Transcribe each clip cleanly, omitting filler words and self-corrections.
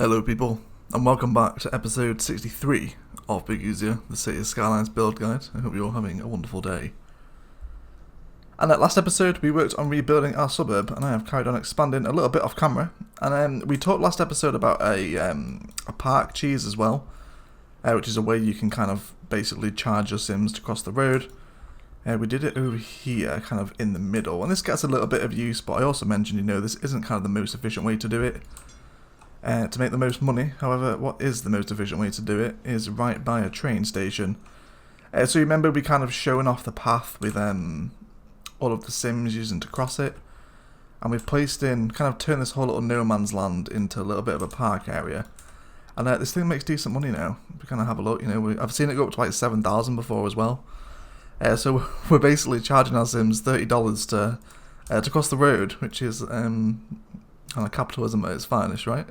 Hello people, and welcome back to episode 63 of Burgusia, the City Skylines build guide. I hope you're all having a wonderful day. And at last episode we worked on rebuilding our suburb, and I have carried on expanding a little bit off camera. And we talked last episode about a park cheese as well, which is a way you can kind of basically charge your Sims to cross the road. We did it over here, kind of in the middle, and this gets a little bit of use, but I also mentioned, this isn't kind of the most efficient way to do it. To make the most money. However, what is the most efficient way to do it is right by a train station. So you remember we kind of showing off the path with all of the Sims using to cross it, and we've placed in, kind of turned this whole little no man's land into a little bit of a park area. And this thing makes decent money now. We kind of have a look, I've seen it go up to like 7,000 before as well. So we're basically charging our Sims $30 to cross the road, which is kind of capitalism at its finest, right?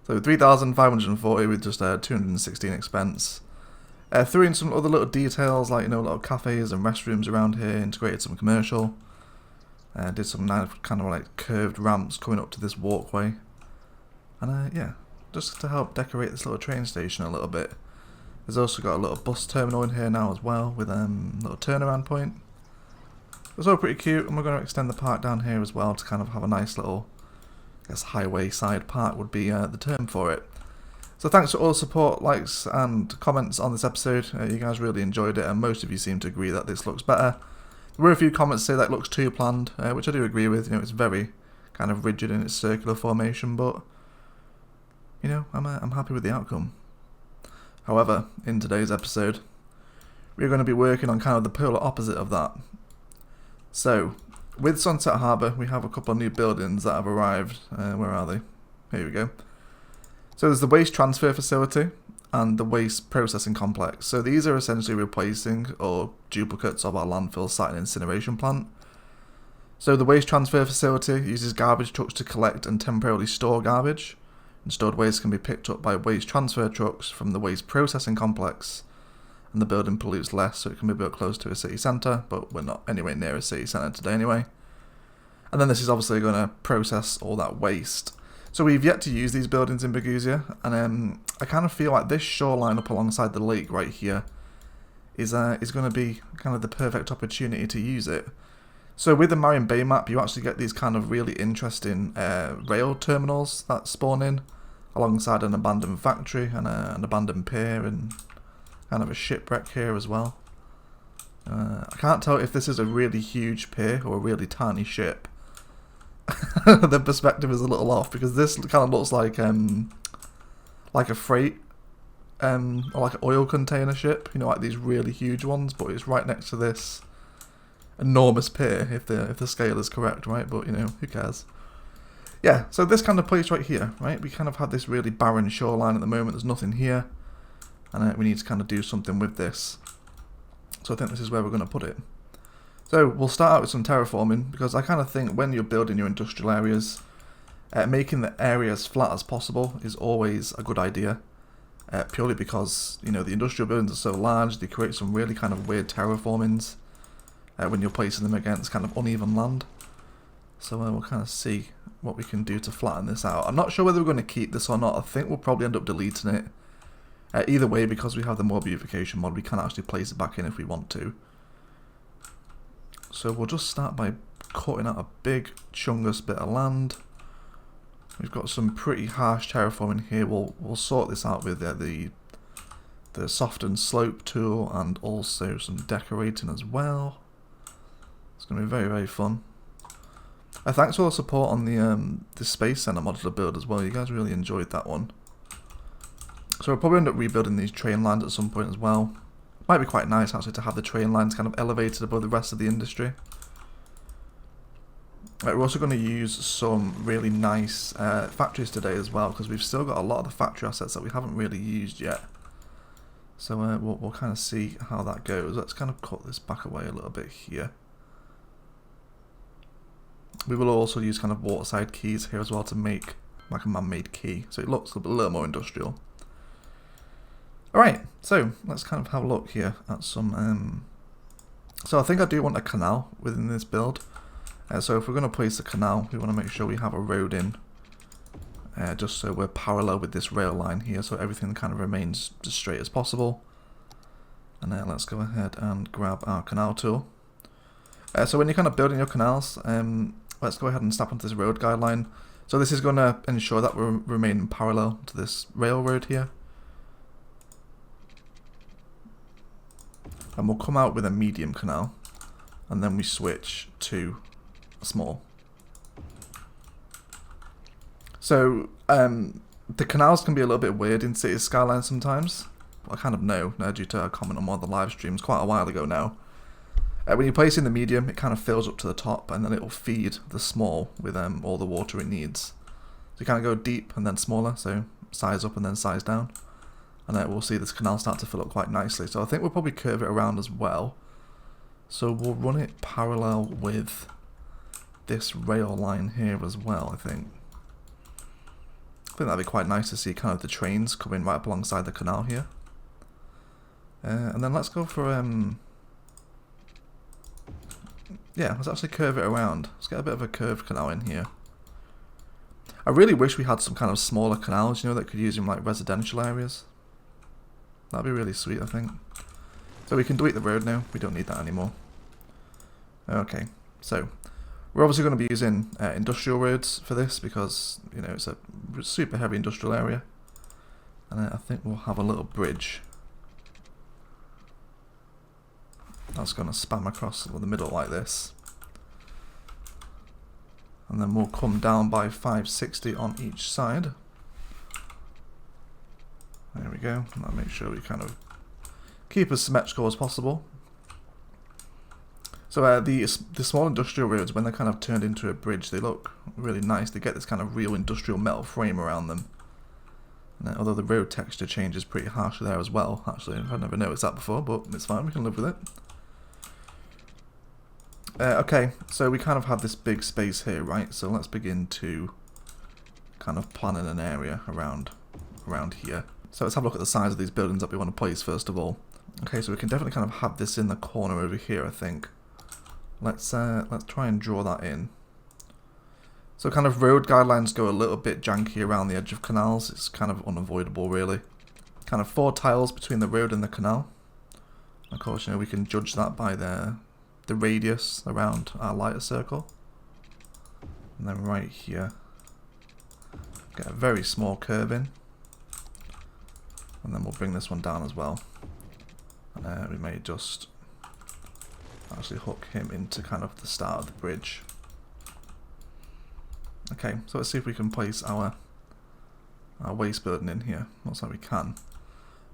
So 3,540 with just 216 expense. Threw in some other little details like little cafes and restrooms around here, integrated some commercial. Did some nice kind of like curved ramps coming up to this walkway. And yeah, just to help decorate this little train station a little bit. There's also got a little bus terminal in here now as well, with a little turnaround point. It's all pretty cute, and we're going to extend the park down here as well to kind of have a nice little, I guess, highway side park would be the term for it. So thanks for all the support, likes and comments on this episode. You guys really enjoyed it, and most of you seem to agree that this looks better. There were a few comments say that it looks too planned, which I do agree with. It's very kind of rigid in its circular formation, but I'm happy with the outcome. However, in today's episode, we're going to be working on kind of the polar opposite of that. So, with Sunset Harbour, we have a couple of new buildings that have arrived. Where are they? Here we go. So there's the waste transfer facility and the waste processing complex. So these are essentially replacing or duplicates of our landfill site and incineration plant. So the waste transfer facility uses garbage trucks to collect and temporarily store garbage. And stored waste can be picked up by waste transfer trucks from the waste processing complex. And the building pollutes less, so it can be built close to a city centre, but we're not anywhere near a city centre today anyway. And then this is obviously going to process all that waste. So we've yet to use these buildings in Burgusia, and I kind of feel like this shoreline up alongside the lake right here is going to be kind of the perfect opportunity to use it. So with the Marin Bay map, you actually get these kind of really interesting rail terminals that spawn in, alongside an abandoned factory and an abandoned pier and kind of a shipwreck here as well. I can't tell if this is a really huge pier or a really tiny ship. The perspective is a little off because this kind of looks like a freight or like an oil container ship, like these really huge ones, but it's right next to this enormous pier if the scale is correct, right? But who cares? Yeah, so this kind of place right here, right? We kind of have this really barren shoreline at the moment. There's nothing here, and we need to kind of do something with this. So I think this is where we're going to put it. So we'll start out with some terraforming, because I kind of think when you're building your industrial areas, making the area as flat as possible is always a good idea. Purely because, the industrial buildings are so large, they create some really kind of weird terraformings when you're placing them against kind of uneven land. So we'll kind of see what we can do to flatten this out. I'm not sure whether we're going to keep this or not. I think we'll probably end up deleting it. Either way, because we have the more beautification mod, we can actually place it back in if we want to. So we'll just start by cutting out a big chungus bit of land. We've got some pretty harsh terraforming here. We'll sort this out with the soften slope tool and also some decorating as well. It's going to be very, very fun. Thanks for all the support on the Space Center modular build as well. You guys really enjoyed that one. So we'll probably end up rebuilding these train lines at some point as well. Might be quite nice actually to have the train lines kind of elevated above the rest of the industry. We're also going to use some really nice factories today as well, because we've still got a lot of the factory assets that we haven't really used yet. So we'll kind of see how that goes. Let's kind of cut this back away a little bit here. We will also use kind of waterside keys here as well to make like a man-made key, so it looks a little more industrial. Alright, so let's kind of have a look here at some... So I think I do want a canal within this build. So if we're going to place a canal, we want to make sure we have a road in just so we're parallel with this rail line here, so everything kind of remains as straight as possible. And then let's go ahead and grab our canal tool. So when you're kind of building your canals, let's go ahead and snap onto this road guideline. So this is going to ensure that we remain parallel to this railroad here. And we'll come out with a medium canal, and then we switch to a small. So the canals can be a little bit weird in Cities Skylines sometimes. I kind of know due to a comment on one of the live streams quite a while ago now. When you place in the medium, it kind of fills up to the top, and then it will feed the small with all the water it needs. So you kind of go deep and then smaller, so size up and then size down. And then we'll see this canal start to fill up quite nicely. So I think we'll probably curve it around as well. So we'll run it parallel with this rail line here as well, I think. I think that'd be quite nice to see kind of the trains coming right up alongside the canal here. And then let's go for yeah, let's actually curve it around. Let's get a bit of a curved canal in here. I really wish we had some kind of smaller canals, you know, that could use in like residential areas. That'd be really sweet, I think. So we can delete the road now. We don't need that anymore. Okay, so we're obviously going to be using industrial roads for this because, you know, it's a super heavy industrial area. And I think we'll have a little bridge that's going to span across the middle like this. And then we'll come down by 560 on each side. There we go. And I'll make sure we kind of keep as symmetrical as possible. So the small industrial roads, when they're kind of turned into a bridge, they look really nice. They get this kind of real industrial metal frame around them. And although the road texture changes pretty harsh there as well, actually. I've never noticed that before, but it's fine. We can live with it. Okay, so we kind of have this big space here, right? So let's begin to kind of plan in an area around here. So let's have a look at the size of these buildings that we want to place first of all. Okay, so we can definitely kind of have this in the corner over here, I think. Let's try and draw that in. So kind of road guidelines go a little bit janky around the edge of canals. It's kind of unavoidable, really. Kind of 4 tiles between the road and the canal. Of course, you know, we can judge that by the radius around our lighter circle. And then right here, get a very small curve in. And then we'll bring this one down as well. And we may just actually hook him into kind of the start of the bridge. Okay, so let's see if we can place our waste building in here. Looks like we can.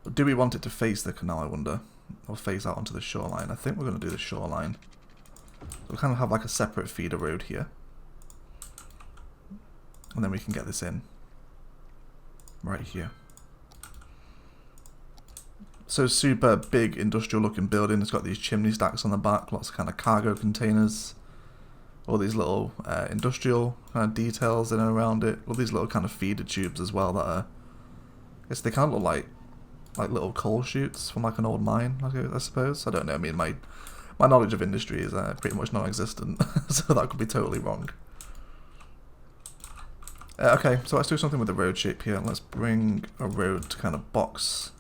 But do we want it to face the canal, I wonder? Or face out onto the shoreline? I think we're going to do the shoreline. So we'll kind of have like a separate feeder road here. And then we can get this in. Right here. So super big industrial looking building. It's got these chimney stacks on the back. Lots of kind of cargo containers. All these little industrial kind of details in and around it. All these little kind of feeder tubes as well that are... I guess they kind of look like little coal chutes from like an old mine, I suppose. I don't know. I mean, my knowledge of industry is pretty much non-existent, so that could be totally wrong. Okay, so let's do something with the road shape here. Let's bring a road to kind of box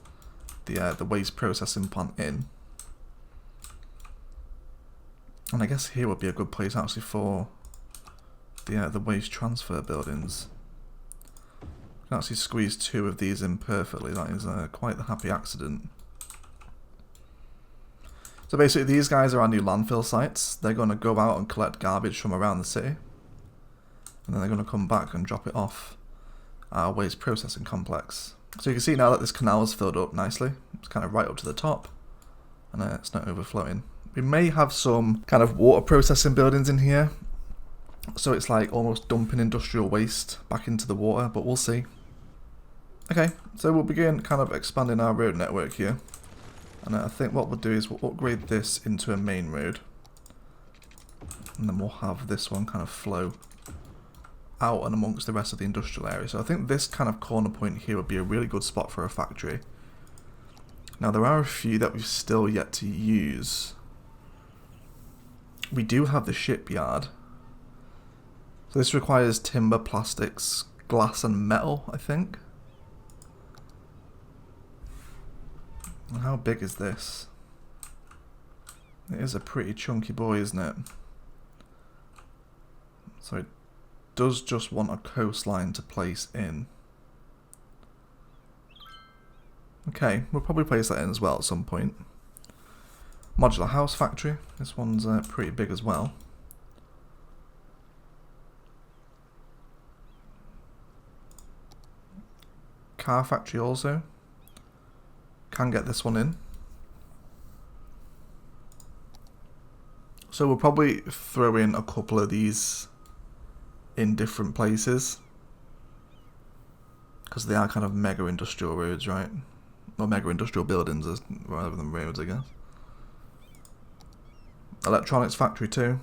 the waste processing plant in. And I guess here would be a good place actually for the waste transfer buildings. We can actually squeeze 2 of these in perfectly. That is quite the happy accident. So basically these guys are our new landfill sites. They're going to go out and collect garbage from around the city. And then they're going to come back and drop it off our waste processing complex. So you can see now that this canal is filled up nicely. It's kind of right up to the top. And it's not overflowing. We may have some kind of water processing buildings in here. So it's like almost dumping industrial waste back into the water, but we'll see. Okay, so we'll begin kind of expanding our road network here. And I think what we'll do is we'll upgrade this into a main road. And then we'll have this one kind of flow out and amongst the rest of the industrial area. So I think this kind of corner point here would be a really good spot for a factory. Now there are a few that we've still yet to use. We do have the shipyard. So this requires timber, plastics, glass and metal, I think. And how big is this? It is a pretty chunky boy, isn't it? So it does just want a coastline to place in. Okay, we'll probably place that in as well at some point. Modular house factory. This one's pretty big as well. Car factory also. Can get this one in. So we'll probably throw in a couple of these in different places, because they are kind of mega industrial roads, right? Or mega industrial buildings rather than roads, I guess. Electronics factory too.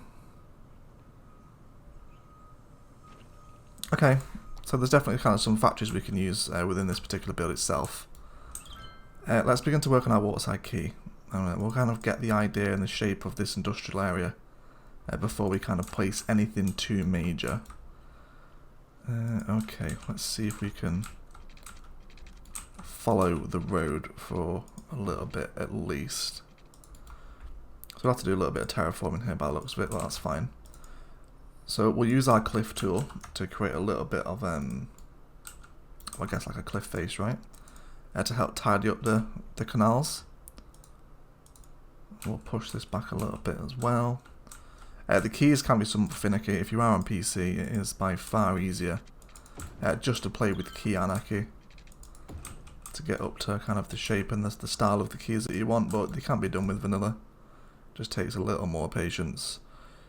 Okay, so there's definitely kind of some factories we can use within this particular build itself. Let's begin to work on our waterside quay. We'll kind of get the idea and the shape of this industrial area before we kind of place anything too major. Okay, let's see if we can follow the road for a little bit at least. So we'll have to do a little bit of terraforming here by the looks of it, but that's fine. So we'll use our cliff tool to create a little bit of, I guess like a cliff face, right? To help tidy up the canals. We'll push this back a little bit as well. The keys can be somewhat finicky. If you are on PC, it is by far easier just to play with key anarchy to get up to kind of the shape and the style of the keys that you want, but they can be done with vanilla. Just takes a little more patience.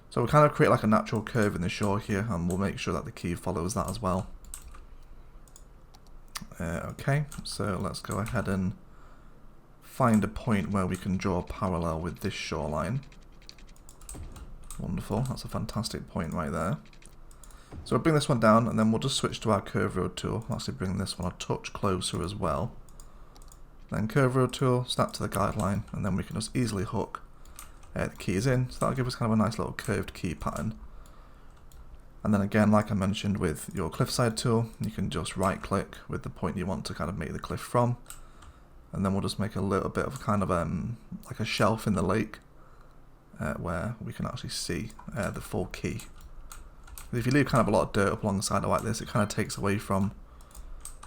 So we'll kind of create like a natural curve in the shore here, and we'll make sure that the key follows that as well. Okay, so let's go ahead and find a point where we can draw a parallel with this shoreline. Wonderful, that's a fantastic point right there. So we'll bring this one down, and then we'll just switch to our curve road tool. We'll actually bring this one a touch closer as well. Then curve road tool, snap to the guideline, and then we can just easily hook the keys in. So that'll give us kind of a nice little curved key pattern. And then again, like I mentioned with your cliffside tool, you can just right click with the point you want to kind of make the cliff from. And then we'll just make a little bit of kind of like a shelf in the lake where we can actually see the full key. If you leave kind of a lot of dirt up alongside it like this, it kind of takes away from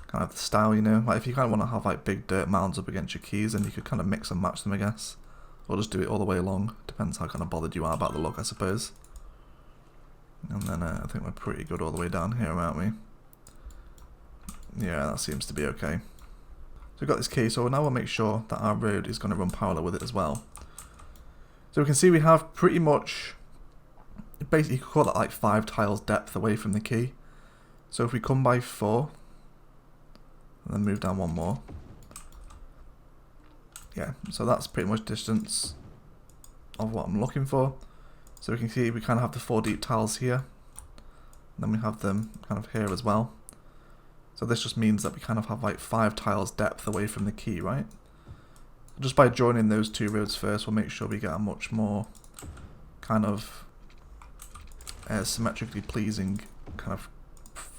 kind of the style, you know. Like if you kind of want to have like big dirt mounds up against your keys, then you could kind of mix and match them, I guess. Or just do it all the way along. Depends how kind of bothered you are about the look, I suppose. And then I think we're pretty good all the way down here, aren't we? Yeah, that seems to be okay. So we've got this key, so now we'll make sure that our road is going to run parallel with it as well. So we can see we have pretty much, basically you could call that like 5 tiles depth away from the key. So if we come by 4, and then move down 1 more. Yeah, so that's pretty much distance of what I'm looking for. So we can see we kind of have the 4 deep tiles here. And then we have them kind of here as well. So this just means that we kind of have like 5 tiles depth away from the key, right? Just by joining those 2 roads first, we'll make sure we get a much more kind of symmetrically pleasing kind of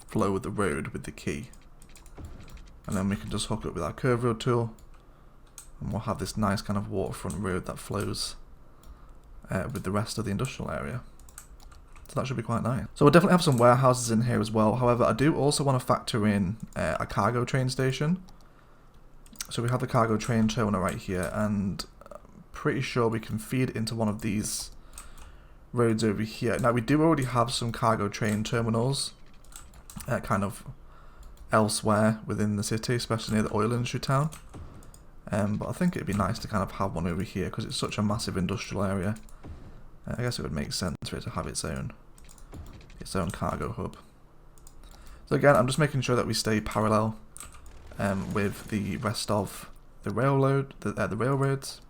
flow of the road with the key. And then we can just hook it with our curve road tool, and we'll have this nice kind of waterfront road that flows with the rest of the industrial area. So that should be quite nice. So we'll definitely have some warehouses in here as well. However, I do also want to factor in a cargo train station. So we have the cargo train terminal right here, and I'm pretty sure we can feed into one of these roads over here. Now we do already have some cargo train terminals kind of elsewhere within the city, especially near the oil industry town. But I think it'd be nice to kind of have one over here because it's such a massive industrial area. I guess it would make sense for it to have its own cargo hub. So again, I'm just making sure that we stay parallel with the rest of the railroads.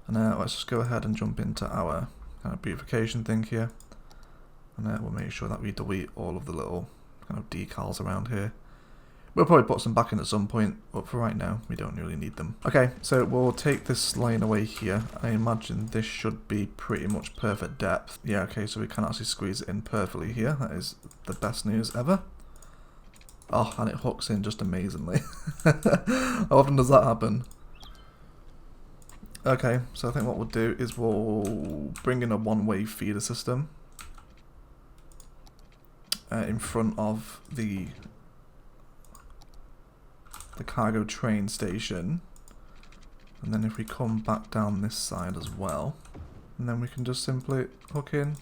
And let's just go ahead and jump into our kind of beautification thing here. And we'll make sure that we delete all of the little kind of decals around here. We'll probably put some back in at some point, but for right now, we don't really need them. Okay, so we'll take this line away here. I imagine this should be pretty much perfect depth. Yeah, okay, so we can actually squeeze it in perfectly here. That is the best news ever. Oh, and it hooks in just amazingly. How often does that happen? Okay, so I think what we'll do is we'll bring in a one-way feeder system in front of the cargo train station, and then if we come back down this side as well, and then we can just simply hook in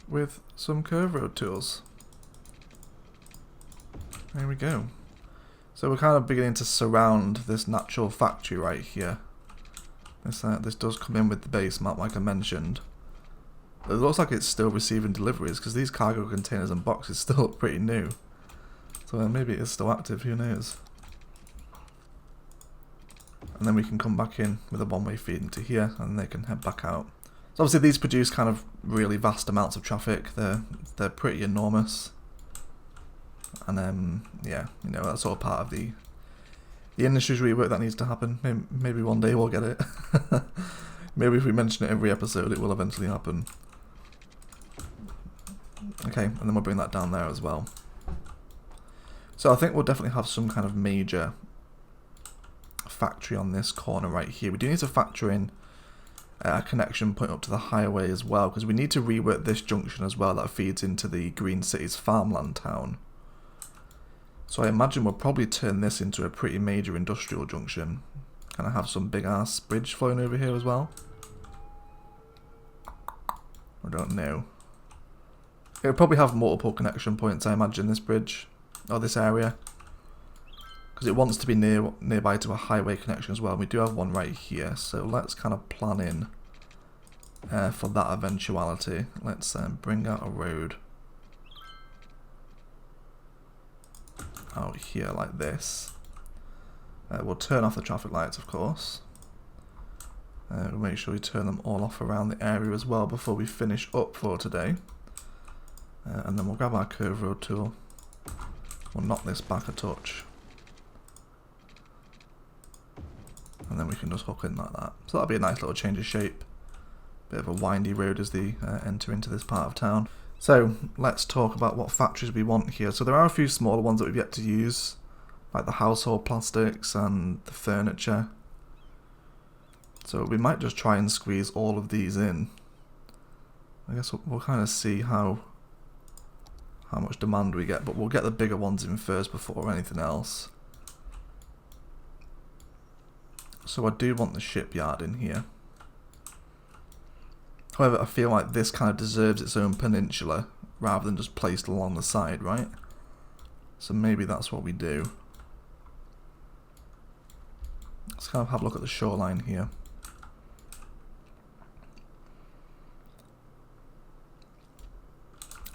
with some curve road tools. There we go. So we're kind of beginning to surround this natural factory right here. This does come in with the base map, like I mentioned. It looks like it's still receiving deliveries, because these cargo containers and boxes still look pretty new. So maybe it is still active, who knows. And then we can come back in with a one-way feed into here, and they can head back out. So obviously these produce kind of really vast amounts of traffic. They're pretty enormous. And yeah, you know, that's all part of the industry's rework that needs to happen. Maybe one day we'll get it. Maybe if we mention it every episode, it will eventually happen. Okay, and then we'll bring that down there as well. So I think we'll definitely have some kind of major factory on this corner right here. We do need to factor in a connection point up to the highway as well, because we need to rework this junction as well that feeds into the Green City's farmland town. So I imagine we'll probably turn this into a pretty major industrial junction. Kind of have some big ass bridge flowing over here as well. I don't know. It'll probably have multiple connection points, I imagine, this bridge, or this area. Because it wants to be nearby to a highway connection as well. We do have one right here, so let's kind of plan in for that eventuality. Let's bring out a road out here like this. We'll turn off the traffic lights, of course. We'll make sure we turn them all off around the area as well before we finish up for today. And then we'll grab our curve road tool. We'll knock this back a touch. And then we can just hook in like that. So that'll be a nice little change of shape. Bit of a windy road as they enter into this part of town. So let's talk about what factories we want here. So there are a few smaller ones that we've yet to use, like the household plastics and the furniture. So we might just try and squeeze all of these in. I guess we'll kind of see how much demand we get, but we'll get the bigger ones in first before anything else. So I do want the shipyard in here. However, I feel like this kind of deserves its own peninsula rather than just placed along the side, right? So maybe that's what we do. Let's kind of have a look at the shoreline here.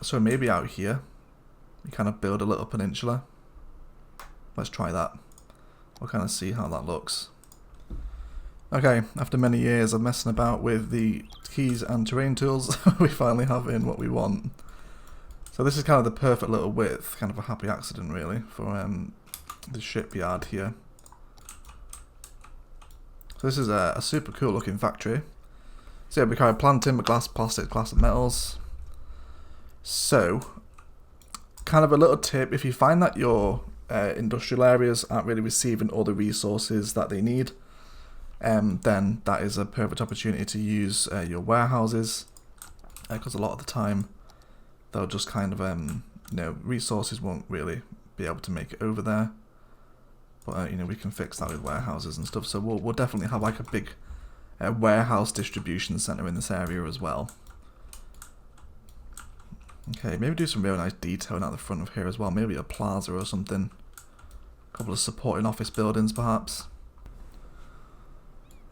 So maybe out here, we kind of build a little peninsula. Let's try that. We'll kind of see how that looks. Okay, after many years of messing about with the keys and terrain tools, we finally have in what we want. So this is kind of the perfect little width, kind of a happy accident really, for the shipyard here. So this is a super cool looking factory. So yeah, we carry plant timber, glass, plastic, glass and metals. So, kind of a little tip, if you find that your industrial areas aren't really receiving all the resources that they need, then that is a perfect opportunity to use your warehouses, because a lot of the time they'll just kind of, you know, resources won't really be able to make it over there. But you know, we can fix that with warehouses and stuff. So we'll definitely have like a big warehouse distribution center in this area as well. Okay, maybe do some real nice detailing at the front of here as well. Maybe a plaza or something. A couple of supporting office buildings perhaps.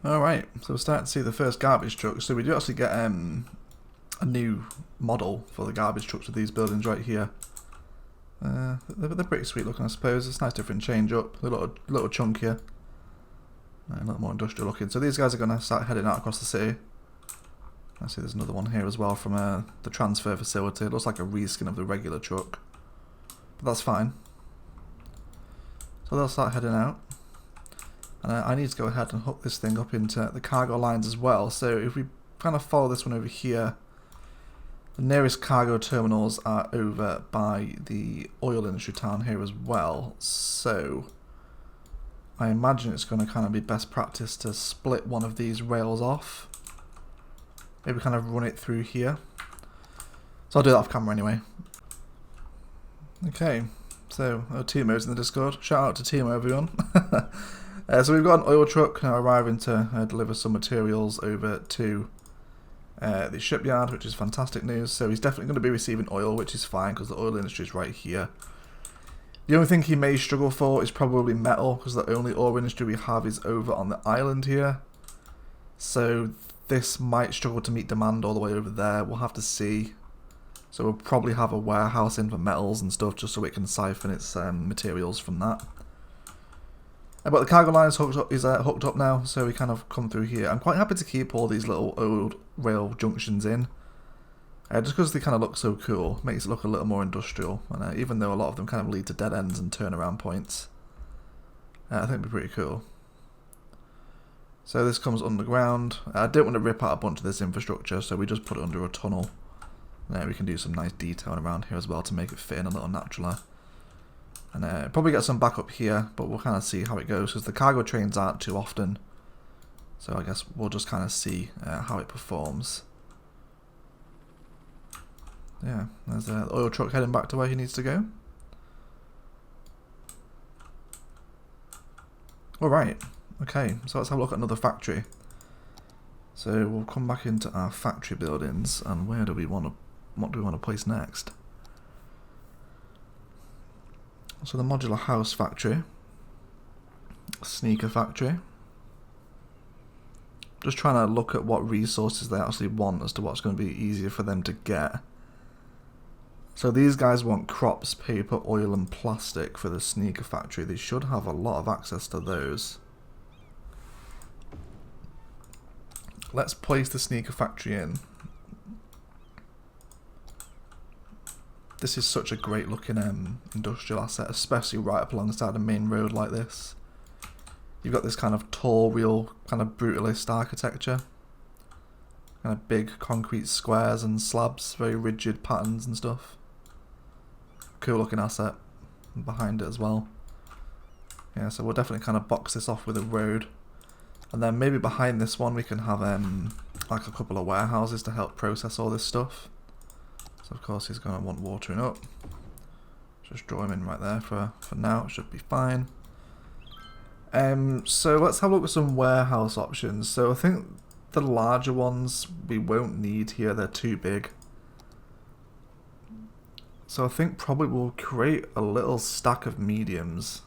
Alright, so we're starting to see the first garbage trucks. So we do actually get a new model for the garbage trucks with these buildings right here. They're pretty sweet looking, I suppose. It's a nice different change up. A little chunkier. A little more industrial looking. So these guys are going to start heading out across the city. I see there's another one here as well from the transfer facility. It looks like a reskin of the regular truck. But that's fine. So they'll start heading out. And I need to go ahead and hook this thing up into the cargo lines as well. So if we kind of follow this one over here, The nearest cargo terminals are over by the oil industry town here as well, so I imagine it's going to kind of be best practice to split one of these rails off. Maybe kind of run it through here. So I'll do that off camera anyway. Okay, so Timo's in the Discord. Shout out to Timo, everyone. So we've got an oil truck now arriving to deliver some materials over to the shipyard, which is fantastic news. So he's definitely going to be receiving oil, which is fine because the oil industry is right here. The only thing he may struggle for is probably metal, because the only oil industry we have is over on the island here. So this might struggle to meet demand all the way over there. We'll have to see. So we'll probably have a warehouse in for metals and stuff just so it can siphon its materials from that. But the cargo line is hooked up now, so we kind of come through here. I'm quite happy to keep all these little old rail junctions in. Just because they kind of look so cool, makes it look a little more industrial. And even though a lot of them kind of lead to dead ends and turnaround points, I think it'd be pretty cool. So this comes underground. I don't want to rip out a bunch of this infrastructure, so we just put it under a tunnel. There we can do some nice detailing around here as well to make it fit in a little naturally. And probably get some backup here, but we'll kind of see how it goes because the cargo trains aren't too often. So I guess we'll just kind of see how it performs. Yeah, there's the oil truck heading back to where he needs to go. Alright, okay, so let's have a look at another factory. So we'll come back into our factory buildings, and where do we want to, what do we want to place next? So the modular house factory, sneaker factory. Just trying to look at what resources they actually want as to what's going to be easier for them to get. So these guys want crops, paper, oil and plastic for the sneaker factory. They should have a lot of access to those. Let's place the sneaker factory in. This is such a great looking industrial asset, especially right up alongside a main road like this. You've got this kind of tall, real, kind of brutalist architecture. Kind of big concrete squares and slabs, very rigid patterns and stuff. Cool looking asset behind it as well. Yeah, so we'll definitely kind of box this off with a road. And then maybe behind this one we can have like a couple of warehouses to help process all this stuff. So of course he's going to want watering up. Just draw him in right there for now, it should be fine. So let's have a look at some warehouse options. So I think the larger ones we won't need here, they're too big. So I think probably we'll create a little stack of mediums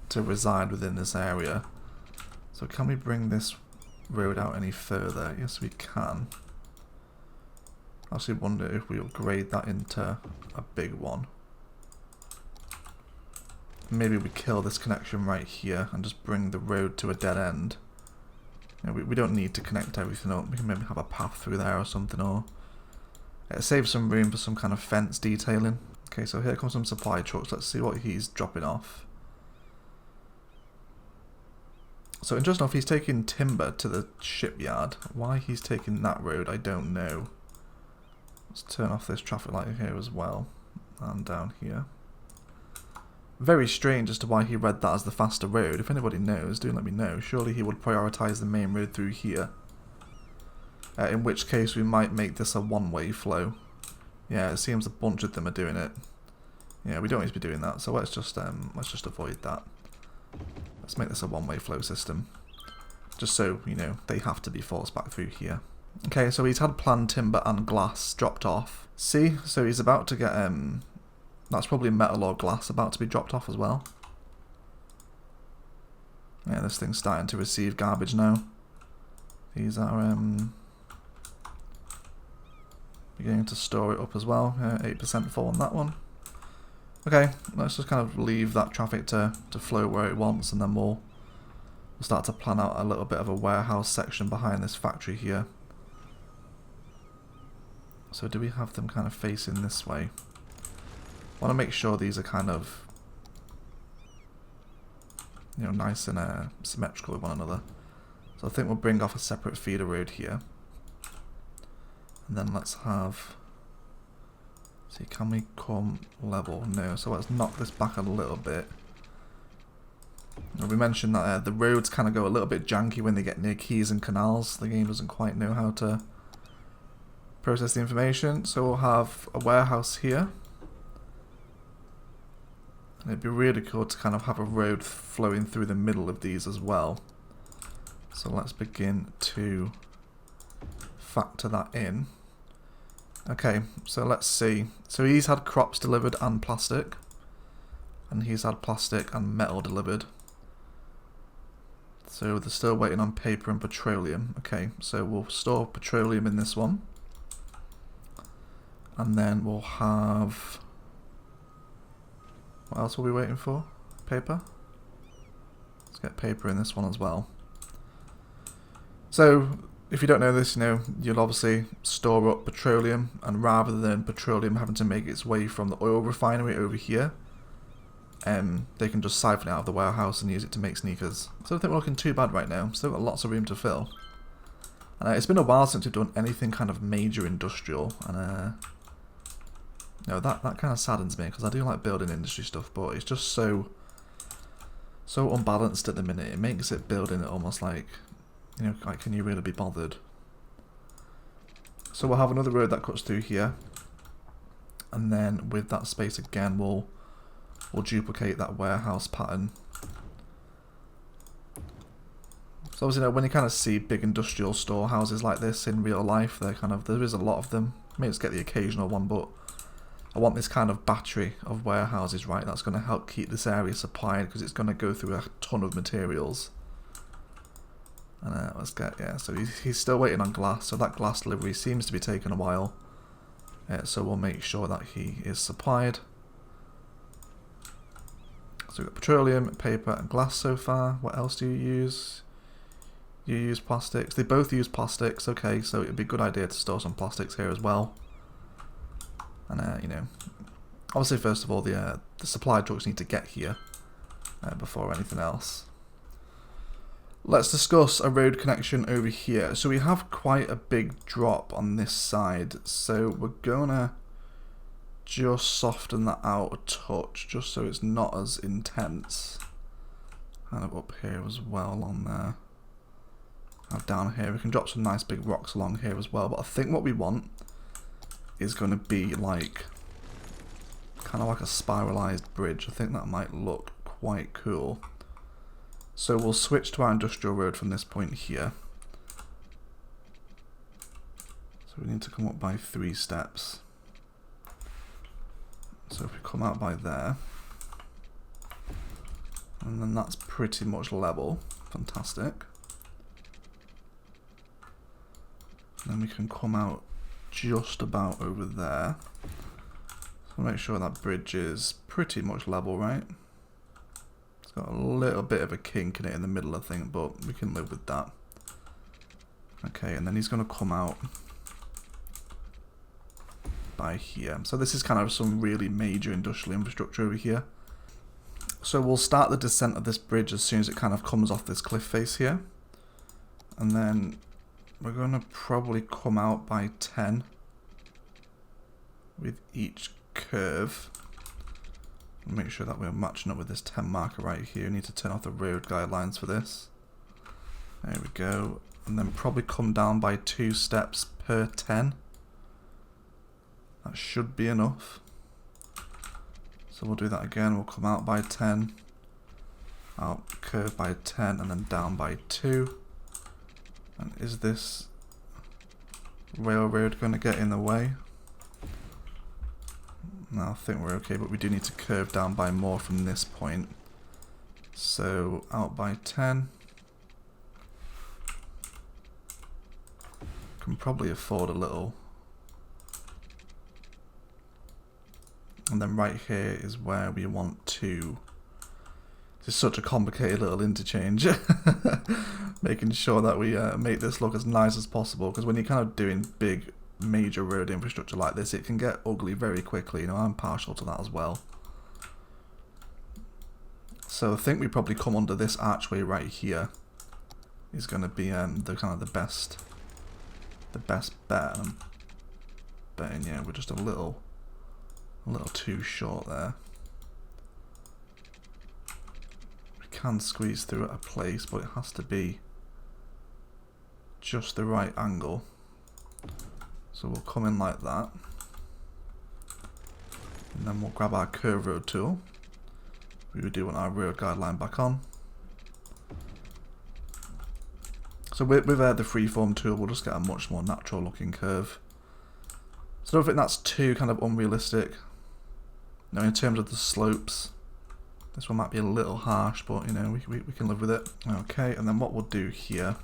to reside within this area. So can we bring this road out any further? Yes we can. I actually wonder if we upgrade that into a big one. Maybe we kill this connection right here and just bring the road to a dead end. You know, we don't need to connect everything up. We can maybe have a path through there or something, or save some room for some kind of fence detailing. Okay, so here comes some supply trucks. Let's see what he's dropping off. So interesting enough, he's taking timber to the shipyard. Why he's taking that road, I don't know. Let's turn off this traffic light here as well, and down here. Very strange as to why he read that as the faster road. If anybody knows, do let me know. Surely he would prioritise the main road through here. In which case we might make this a one-way flow. Yeah, it seems a bunch of them are doing it. Yeah, we don't need to be doing that, so let's just avoid that. Let's make this a one-way flow system. Just so, you know, they have to be forced back through here. Okay, so he's had planned timber and glass dropped off. See? So he's about to get, that's probably metal or glass about to be dropped off as well. Yeah, this thing's starting to receive garbage now. These are, beginning to store it up as well. 8% full on that one. Okay, let's just kind of leave that traffic to flow where it wants, and then we'll start to plan out a little bit of a warehouse section behind this factory here. So do we have them kind of facing this way? I want to make sure these are kind of, you know, nice and symmetrical with one another. So I think we'll bring off a separate feeder road here. And then let's have, see, can we come level? No, so let's knock this back a little bit. Now, we mentioned that the roads kind of go a little bit janky when they get near quays and canals. The game doesn't quite know how to process the information. So we'll have a warehouse here. And it'd be really cool to kind of have a road flowing through the middle of these as well. So let's begin to factor that in. Okay, so let's see. So he's had crops delivered and plastic. And he's had plastic and metal delivered. So they're still waiting on paper and petroleum. Okay, so we'll store petroleum in this one. And then we'll have... What else are we waiting for? Paper? Let's get paper in this one as well. So, if you don't know this, you know, you'll obviously store up petroleum, and rather than petroleum having to make its way from the oil refinery over here, they can just siphon it out of the warehouse and use it to make sneakers. So I don't think we're looking too bad right now. Still got lots of room to fill. And it's been a while since we've done anything kind of major industrial, and no, that kind of saddens me, because I do like building industry stuff, but it's just so unbalanced at the minute. It makes it building it almost like, you know, like, can you really be bothered? So we'll have another road that cuts through here, and then with that space again, we'll duplicate that warehouse pattern. So obviously, you know, when you kind of see big industrial storehouses like this in real life, there is a lot of them. Maybe just get the occasional one, but I want this kind of battery of warehouses, right? That's going to help keep this area supplied, because it's going to go through a ton of materials. And let's get, yeah, so he's still waiting on glass, so that glass delivery seems to be taking a while. So we'll make sure that he is supplied. So we've got petroleum, paper and glass so far. What else do you use? You use plastics. They both use plastics, okay, so it'd be a good idea to store some plastics here as well. And you know, obviously first of all the supply trucks need to get here before anything else. Let's discuss a road connection over here. So we have quite a big drop on this side, so we're gonna just soften that out a touch, just so it's not as intense. Kind of up here as well on there. Down here we can drop some nice big rocks along here as well, but I think what we want is going to be like kind of like a spiralized bridge. I think that might look quite cool. So we'll switch to our industrial road from this point here. So we need to come up by 3 steps. So if we come out by there, and then that's pretty much level. Fantastic. And then we can come out just about over there. So make sure that bridge is pretty much level, right? It's got a little bit of a kink in it in the middle, I think, but we can live with that. Okay, and then he's going to come out by here. So this is kind of some really major industrial infrastructure over here. So we'll start the descent of this bridge as soon as it kind of comes off this cliff face here. And then we're going to probably come out by 10 with each curve. Make sure that we're matching up with this 10 marker right here. Need to turn off the road guidelines for this. There we go. And then probably come down by 2 steps per 10. That should be enough. So we'll do that again. We'll come out by 10. Out curve by 10 and then down by 2. And is this railroad going to get in the way? No, I think we're okay, but we do need to curve down by more from this point. So out by 10. Can probably afford a little. And then right here is where we want to... It's such a complicated little interchange. Making sure that we make this look as nice as possible, because when you're kind of doing big major road infrastructure like this, it can get ugly very quickly. You know, I'm partial to that as well. So I think we probably come under this archway right here is going to be the kind of the best bet. I'm But yeah, we're just a little too short there. We can squeeze through at a place, but it has to be just the right angle. So we'll come in like that. And then we'll grab our curve road tool. We do want our road guideline back on. So with the freeform tool, we'll just get a much more natural looking curve. So I don't think that's too kind of unrealistic. Now in terms of the slopes, this one might be a little harsh, but you know, we can live with it. Okay, and then what we'll do here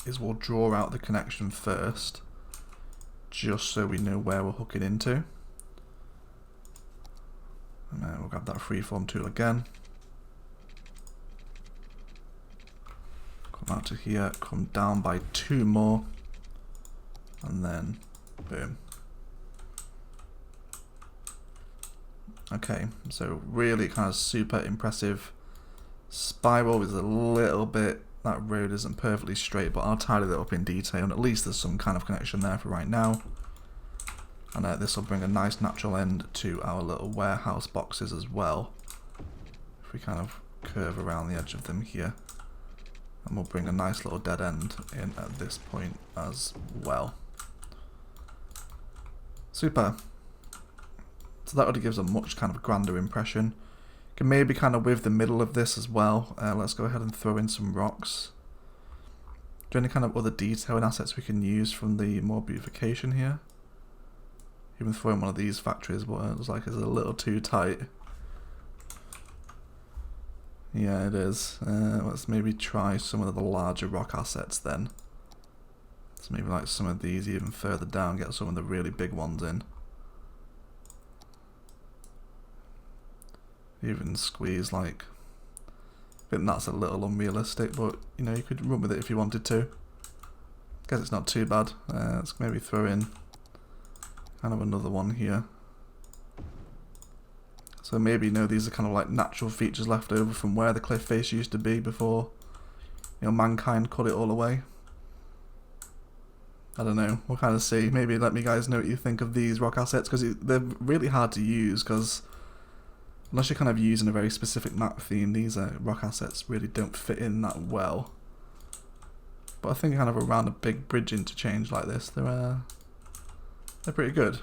is we'll draw out the connection first, just so we know where we're hooking into. And then we'll grab that freeform tool again. Come out to here, come down by 2 more, and then boom. Okay, so really kind of super impressive. Spiral is a little bit, that road isn't perfectly straight, but I'll tidy that up in detail, and at least there's some kind of connection there for right now. And this will bring a nice natural end to our little warehouse boxes as well. If we kind of curve around the edge of them here. And we'll bring a nice little dead end in at this point as well. Super. So that already gives a much kind of grander impression. Can maybe kind of with the middle of this as well. Let's go ahead and throw in some rocks. Do any kind of other detailing assets we can use from the more beautification here? Even throw in one of these factories, but it looks like it's a little too tight. Yeah, it is. Let's maybe try some of the larger rock assets then. So maybe like some of these even further down, get some of the really big ones in. Even squeeze like, I think that's a little unrealistic, but you know, you could run with it if you wanted to. Guess it's not too bad. Let's maybe throw in kind of another one here. So maybe, you know, these are kind of like natural features left over from where the cliff face used to be before, you know, mankind cut it all away. I don't know, we'll kind of see. Maybe let me guys know what you think of these rock assets, because they're really hard to use, because unless you're kind of using a very specific map theme, these rock assets really don't fit in that well. But I think kind of around a big bridge interchange like this, they're pretty good.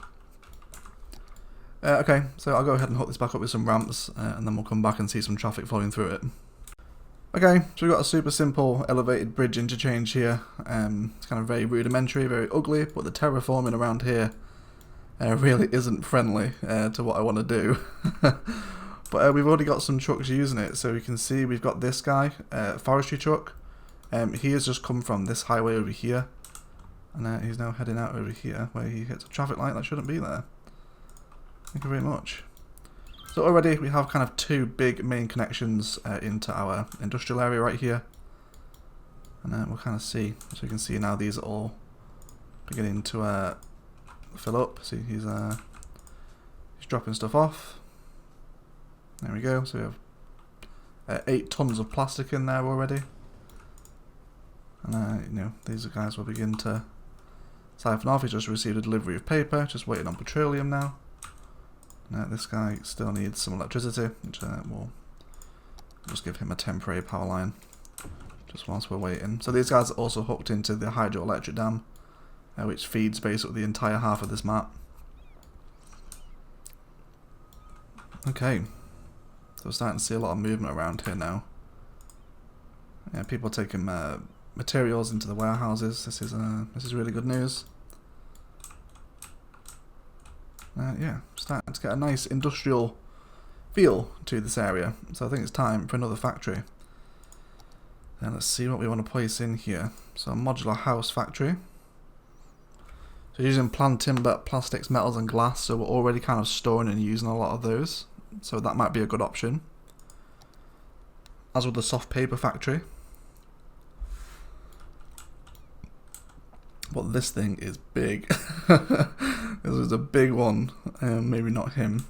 Okay, so I'll go ahead and hook this back up with some ramps, and then we'll come back and see some traffic flowing through it. Okay, so we've got a super simple elevated bridge interchange here. It's kind of very rudimentary, very ugly, but the terraforming around here really isn't friendly to what I want to do. But we've already got some trucks using it, so you can see we've got this guy, forestry truck. He has just come from this highway over here, and he's now heading out over here where he hits a traffic light that shouldn't be there. Thank you very much. So already we have kind of 2 big main connections into our industrial area right here, and we'll kind of see. So you can see now these are all beginning to fill up. See, he's dropping stuff off. There we go. So we have 8 tons of plastic in there already, and you know, these guys will begin to siphon off. He's just received a delivery of paper, just waiting on petroleum now. This guy still needs some electricity, which we'll just give him a temporary power line just whilst we're waiting. So these guys are also hooked into the hydroelectric dam, which feeds basically the entire half of this map. Okay, so we're starting to see a lot of movement around here now. Yeah, people taking materials into the warehouses. This is really good news. Yeah, starting to get a nice industrial feel to this area. So I think it's time for another factory. And let's see what we want to place in here. So a modular house factory. So using planned timber, plastics, metals and glass. So we're already kind of storing and using a lot of those. So that might be a good option. As with the soft paper factory. But this thing is big. This is a big one. Maybe not him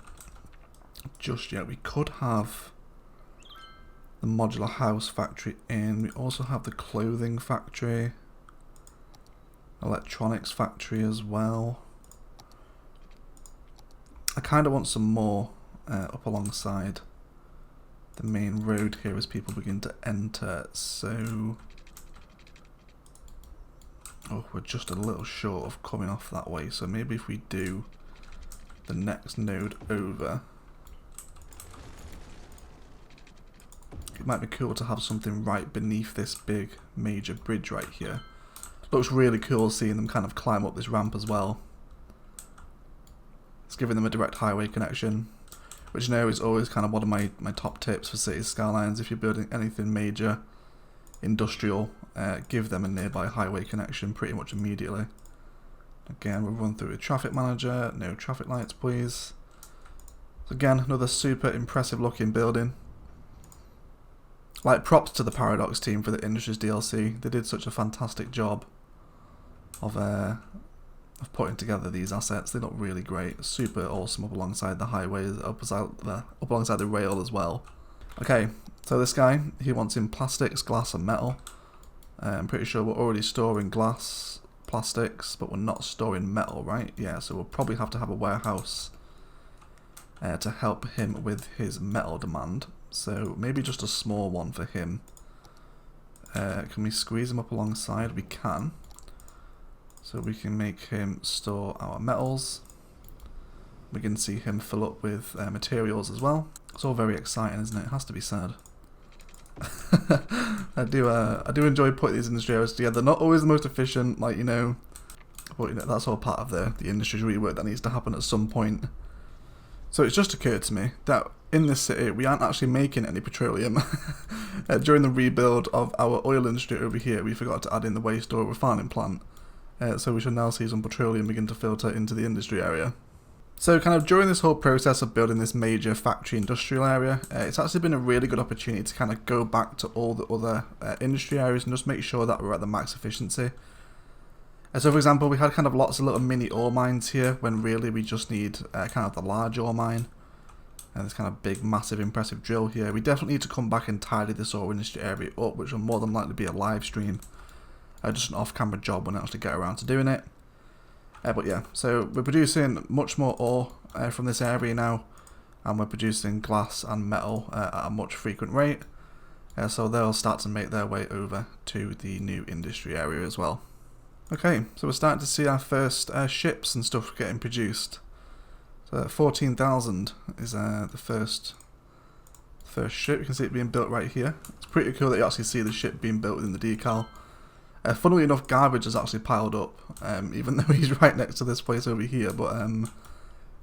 just yet. We could have the modular house factory in. We also have the clothing factory, electronics factory as well. I kind of want some more up alongside the main road here as people begin to enter. So, oh, we're just a little short of coming off that way. So maybe if we do the next node over, it might be cool to have something right beneath this big major bridge right here. Looks really cool seeing them kind of climb up this ramp as well. It's giving them a direct highway connection, which you know is always kind of one of my top tips for cities skylines. If you're building anything major, industrial, give them a nearby highway connection pretty much immediately. Again, we'll run through a traffic manager, no traffic lights please. So again, another super impressive looking building. Like, props to the Paradox team for the Industries DLC. They did such a fantastic job of putting together these assets. They look really great, super awesome up alongside the highways, up alongside the rail as well. Okay, so this guy, he wants in plastics, glass and metal. I'm pretty sure we're already storing glass, plastics, but we're not storing metal, right? Yeah, so we'll probably have to have a warehouse to help him with his metal demand. So maybe just a small one for him. Can we squeeze him up alongside? We can. So we can make him store our metals. We can see him fill up with materials as well. It's all very exciting, isn't it? It has to be said. I do enjoy putting these industry areas together. They're not always the most efficient, like, you know, but you know, that's all part of the industry's rework that needs to happen at some point. So it's just occurred to me that in this city we aren't actually making any petroleum. During the rebuild of our oil industry over here, we forgot to add in the waste oil refining plant. So we should now see some petroleum begin to filter into the industry area. So kind of during this whole process of building this major factory industrial area, it's actually been a really good opportunity to kind of go back to all the other industry areas and just make sure that we're at the max efficiency. So for example, we had kind of lots of little mini ore mines here when really we just need kind of the large ore mine. This kind of big, massive, impressive drill here. We definitely need to come back and tidy this ore industry area up, which will more than likely be a live stream. Just an off-camera job when I actually get around to doing it. But yeah, so we're producing much more ore from this area now, and we're producing glass and metal at a much frequent rate. So they'll start to make their way over to the new industry area as well. Okay, so we're starting to see our first ships and stuff getting produced. So 14,000 is the first ship. You can see it being built right here. It's pretty cool that you actually see the ship being built within the decal. Funnily enough, garbage is actually piled up, even though he's right next to this place over here. But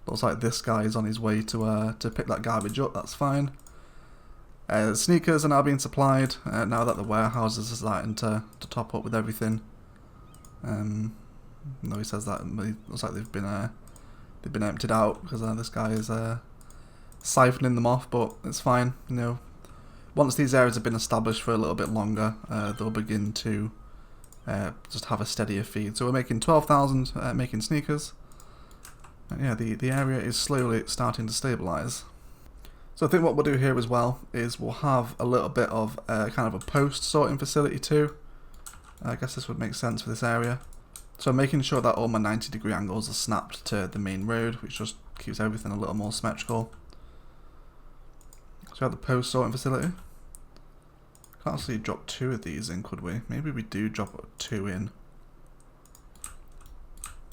looks like this guy is on his way to pick that garbage up. That's fine. Sneakers are now being supplied now that the warehouses are starting to top up with everything. No, he says that it looks like they've been emptied out because this guy is siphoning them off, but it's fine. You know, once these areas have been established for a little bit longer, they'll begin to just have a steadier feed. So we're making 12,000 making sneakers. And yeah, the area is slowly starting to stabilise. So I think what we'll do here as well is we'll have a little bit of kind of a post sorting facility too. I guess this would make sense for this area. So I'm making sure that all my 90-degree angles are snapped to the main road, which just keeps everything a little more symmetrical. So we have the post sorting facility. Can't actually drop 2 of these in, could we? Maybe we do drop 2 in.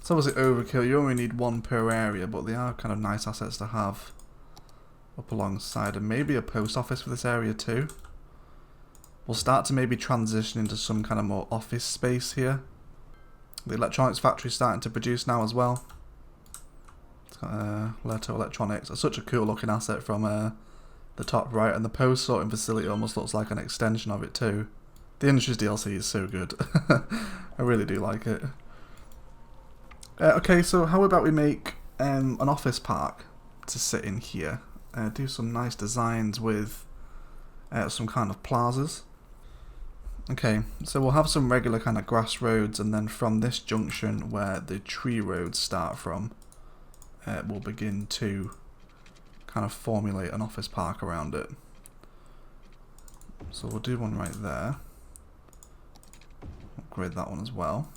It's obviously overkill. You only need 1 per area, but they are kind of nice assets to have up alongside. And maybe a post office for this area too. We'll start to maybe transition into some kind of more office space here. The electronics factory is starting to produce now as well. It's got Leto Electronics. It's such a cool looking asset from the top right, and the post sorting facility almost looks like an extension of it too. The Industries DLC is so good. I really do like it. Okay, so how about we make an office park to sit in here. Do some nice designs with some kind of plazas. Okay, so we'll have some regular kind of grass roads, and then from this junction where the tree roads start from, we'll begin to kind of formulate an office park around it. So we'll do one right there. Upgrade that one as well.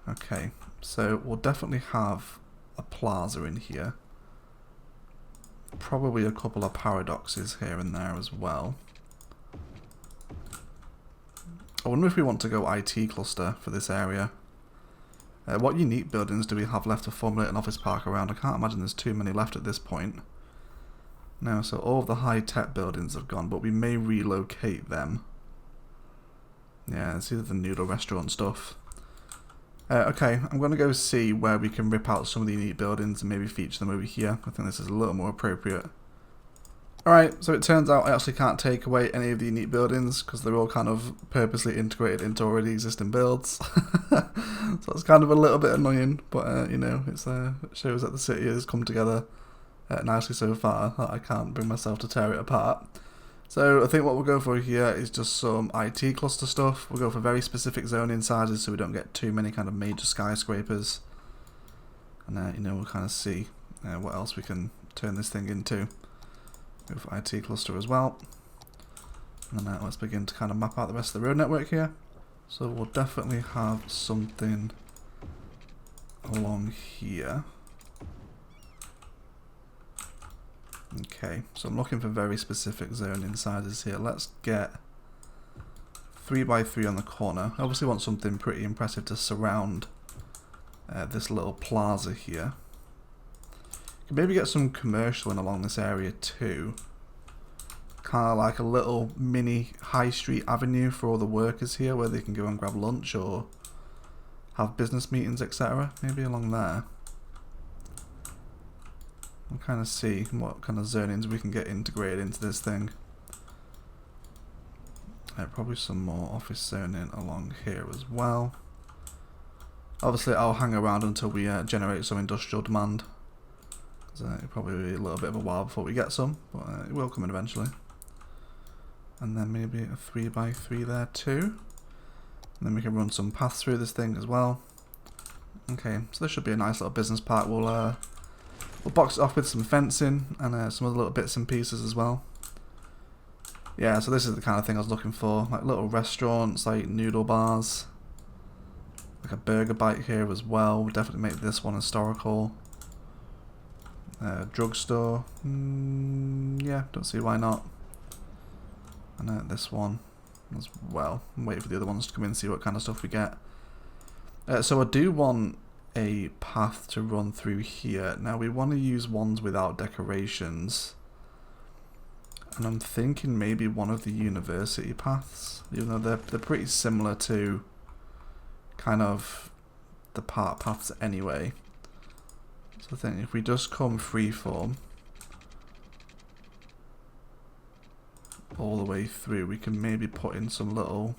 Okay, so we'll definitely have a plaza in here. Probably a couple of paradoxes here and there as well. I wonder if we want to go IT cluster for this area. What unique buildings do we have left to formulate an office park around? I can't imagine there's too many left at this point. No, so all of the high-tech buildings have gone, but we may relocate them. Yeah, it's either the noodle restaurant stuff. Okay, I'm going to go see where we can rip out some of the unique buildings and maybe feature them over here. I think this is a little more appropriate. Alright, so it turns out I actually can't take away any of the unique buildings because they're all kind of purposely integrated into already existing builds. So it's kind of a little bit annoying, but you know, it shows that the city has come together nicely so far that I can't bring myself to tear it apart. So I think what we'll go for here is just some IT cluster stuff. We'll go for very specific zoning sizes so we don't get too many kind of major skyscrapers. And you know, we'll kind of see what else we can turn this thing into. Go for IT cluster as well. And then let's begin to kind of map out the rest of the road network here. So we'll definitely have something along here. Okay, so I'm looking for very specific zoning sizes here. Let's get 3x3 on the corner. I obviously want something pretty impressive to surround this little plaza here. Could maybe get some commercial in along this area too. Kind of like a little mini high street avenue for all the workers here where they can go and grab lunch or have business meetings, etc. Maybe along there. We'll kind of see what kind of zonings we can get integrated into this thing. Probably some more office zoning along here as well. Obviously I'll hang around until we generate some industrial demand. It'll probably be a little bit of a while before we get some, but it will come in eventually. And then maybe a 3x3 there too. And then we can run some paths through this thing as well. Okay, so this should be a nice little business park. We'll box it off with some fencing and some other little bits and pieces as well. Yeah, so this is the kind of thing I was looking for, like little restaurants, like noodle bars, like a burger bite here as well. We'll definitely make this one historical. Drugstore, yeah, don't see why not. And this one as well. I'm waiting for the other ones to come in and see what kind of stuff we get. So I do want a path to run through here. Now we want to use ones without decorations. And I'm thinking maybe one of the university paths. Even though they're pretty similar to kind of the park paths anyway. So I think if we just come freeform all the way through, we can maybe put in some little,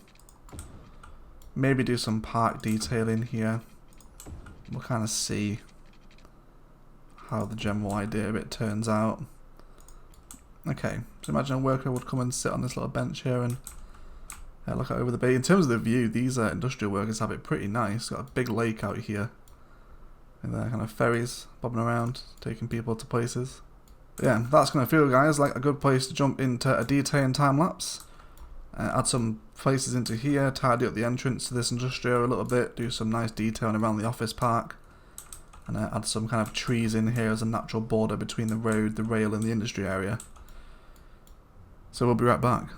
maybe do some park detailing here. We'll kind of see how the general idea of it turns out. Okay, so imagine a worker would come and sit on this little bench here and look out over the bay. In terms of the view, these industrial workers have it pretty nice. Got a big lake out here. And they're kind of ferries bobbing around, taking people to places. But yeah, that's going to feel, guys, like a good place to jump into a detailing time lapse. Add some places into here, tidy up the entrance to this industrial a little bit, do some nice detailing around the office park, and add some kind of trees in here as a natural border between the road, the rail, and the industry area. So we'll be right back.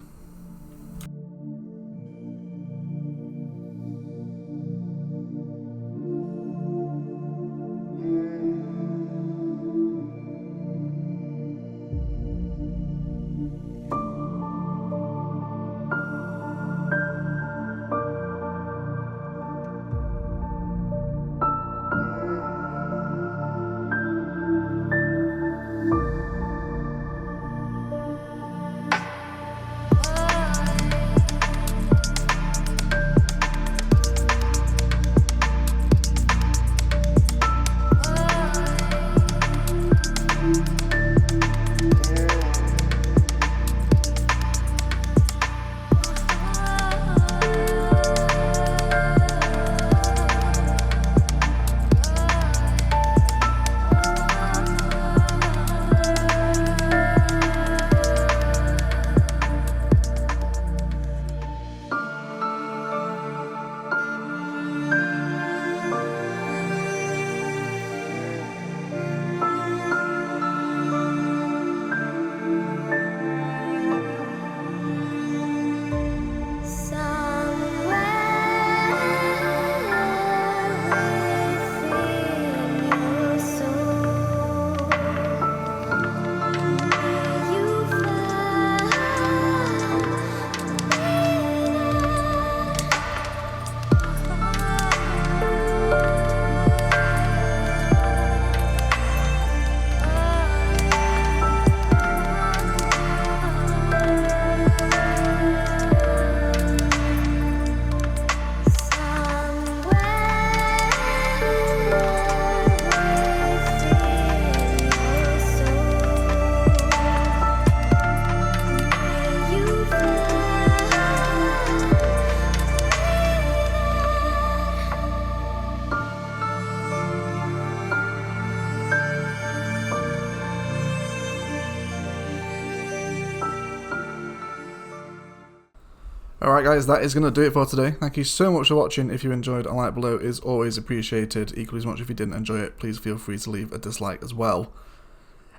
Alright guys, that is going to do it for today. Thank you so much for watching. If you enjoyed, a like below is always appreciated. Equally as much if you didn't enjoy it, please feel free to leave a dislike as well.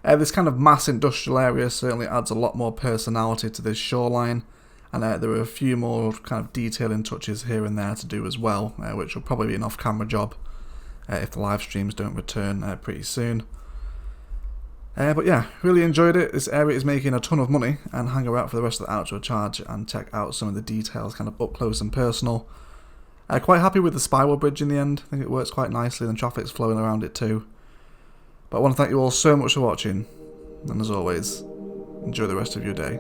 This kind of mass industrial area certainly adds a lot more personality to this shoreline, and there are a few more kind of detailing touches here and there to do as well, which will probably be an off-camera job if the live streams don't return pretty soon. But yeah, really enjoyed it. This area is making a ton of money, and hang around for the rest of the outdoor charge and check out some of the details kind of up close and personal. Quite happy with the spiral bridge in the end. I think it works quite nicely and the traffic's flowing around it too. But I want to thank you all so much for watching, and as always, enjoy the rest of your day.